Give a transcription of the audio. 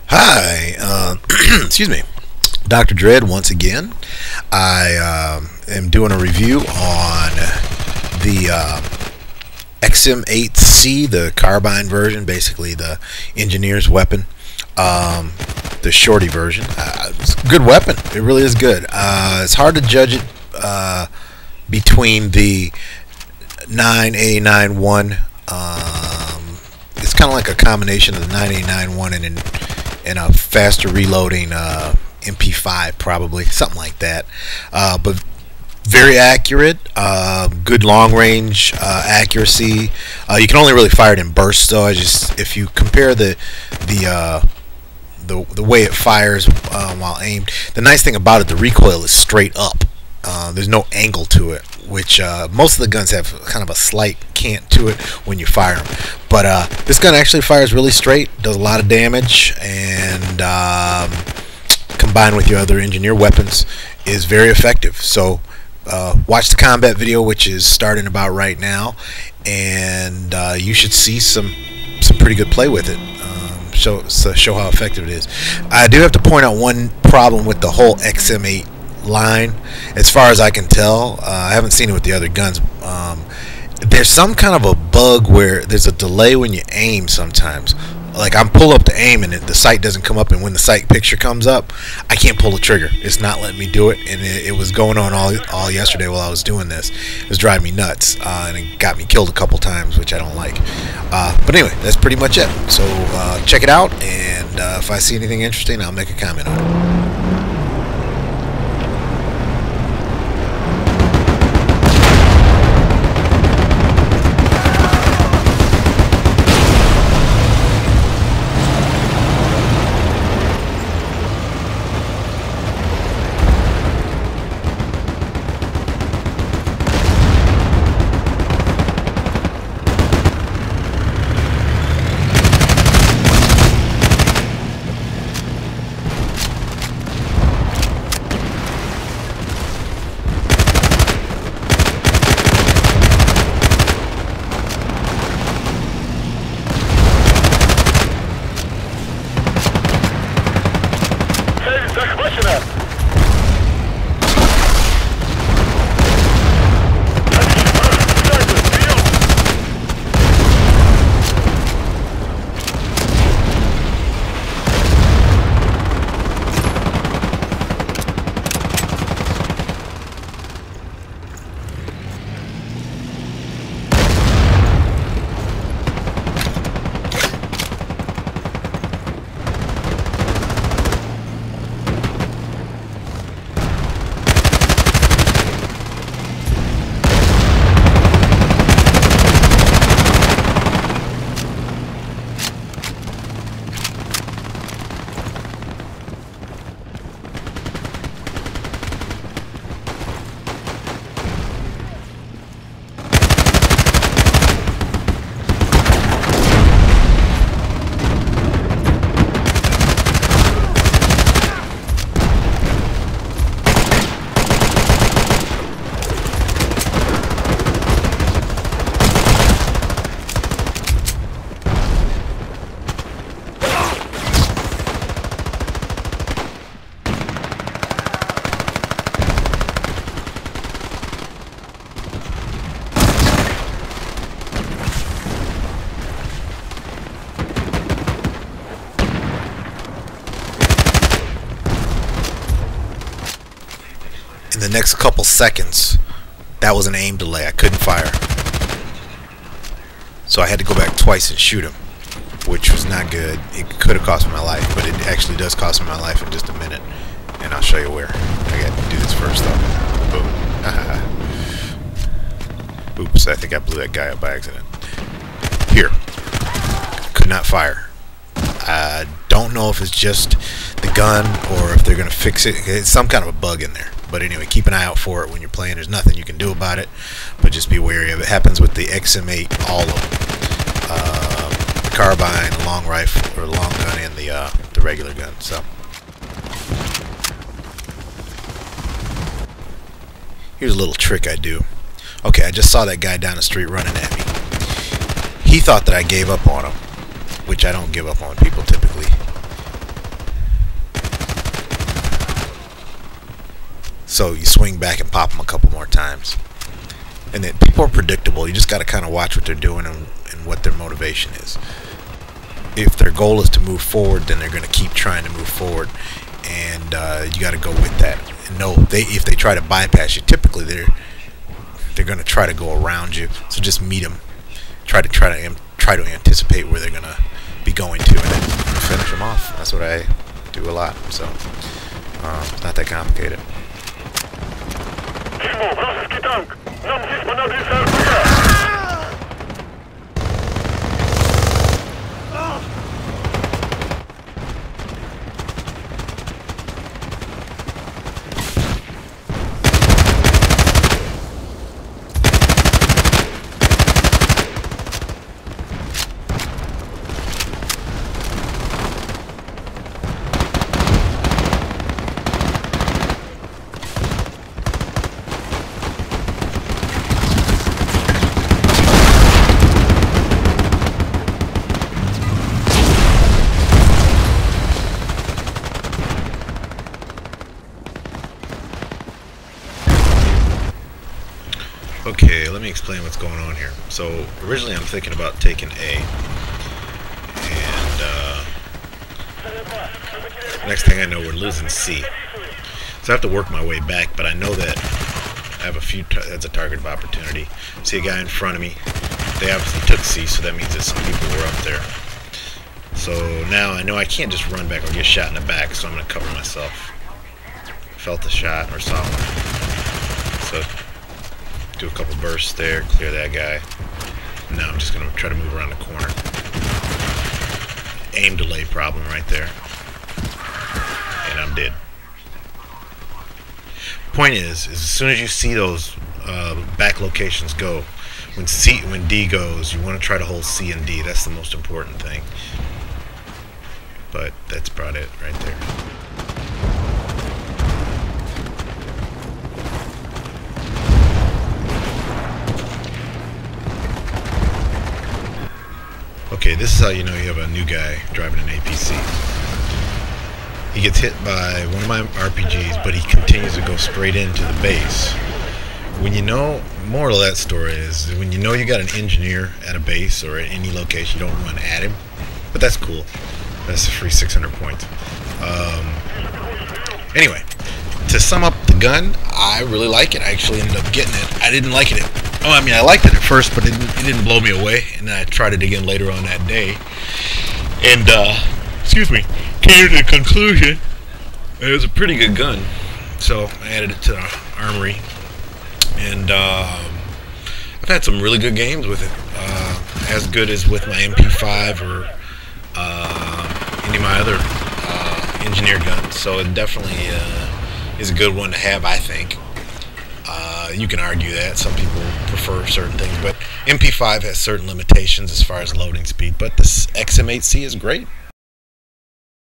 Hi, excuse me, DrDred once again. I am doing a review on the XM8c, the carbine version, basically the engineer's weapon, the shorty version. It's a good weapon. It really is good. It's hard to judge it between the 9A91. It's kind of like a combination of the 9A91 and a faster reloading MP5, probably something like that. But very accurate, good long range accuracy. You can only really fire it in bursts, though. If you compare the way it fires while aimed, the nice thing about it, the recoil is straight up. There's no angle to it, which most of the guns have kind of a slight cant to it when you fire them. But this gun actually fires really straight, does a lot of damage, and combined with your other engineer weapons is very effective. So watch the combat video, which is starting about right now, and you should see some pretty good play with it. Show how effective it is. I do have to point out one problem with the whole XM8 line, as far as I can tell. I haven't seen it with the other guns. There's some kind of a bug where there's a delay when you aim sometimes. Like, I'm pull up to aim and the sight doesn't come up, and when the sight picture comes up, I can't pull the trigger. It's not letting me do it, and it was going on all yesterday while I was doing this. It was driving me nuts, and it got me killed a couple times, which I don't like. But anyway, that's pretty much it. So check it out, and if I see anything interesting, I'll make a comment on it. In the next couple seconds, that was an aim delay. I couldn't fire, so I had to go back twice and shoot him, which was not good. It could have cost me my life, but it actually does cost me my life in just a minute, and I'll show you where. I got to do this first though. Boom. Oops, I think I blew that guy up by accident. Here. Could not fire. I don't know if it's just the gun or if they're going to fix it. It's some kind of a bug in there. But anyway, keep an eye out for it when you're playing. There's nothing you can do about it, but just be wary of it. It happens with the XM8, all of them. The carbine, the long rifle, or the long gun, and the regular gun. So here's a little trick I do. Okay, I just saw that guy down the street running at me. He thought that I gave up on him, which I don't give up on people typically. So you swing back and pop them a couple more times. And then people are predictable. You just got to kind of watch what they're doing and what their motivation is. If their goal is to move forward, then they're going to keep trying to move forward, and you got to go with that. And no, if they try to bypass you, typically they're going to try to go around you. So just meet them. Try to anticipate where they're going to be going to, and then finish them off. That's what I do a lot. So it's not that complicated. Okay, let me explain what's going on here. So originally I'm thinking about taking A, and next thing I know we're losing C. So I have to work my way back, but I know that I have a few, that's a target of opportunity. See a guy in front of me, they obviously took C, so that means that some people were up there. So now I know I can't just run back or get shot in the back, so I'm going to cover myself. Felt a shot or saw one. So do a couple bursts there, clear that guy. Now I'm just going to try to move around the corner. Aim delay problem right there. And I'm dead. Point is as soon as you see those back locations go, when D goes, you want to try to hold C and D. That's the most important thing. But that's about it right there. Okay, this is how you know you have a new guy driving an APC. He gets hit by one of my RPGs, but he continues to go straight into the base. When you know, moral of that story is, when you know you got an engineer at a base or at any location, you don't run at him. But that's cool. That's a free 600 points. Anyway, to sum up the gun, I really like it. I actually ended up getting it. I didn't like it. Oh, I mean, I liked it at first, but it didn't blow me away. And I tried it again later on that day. And, excuse me, came to the conclusion it was a pretty good gun. So I added it to the armory. And I've had some really good games with it. As good as with my MP5 or any of my other engineer guns. So it definitely is a good one to have, I think. You can argue that. Some people prefer certain things, but MP5 has certain limitations as far as loading speed. But this XM8c is great.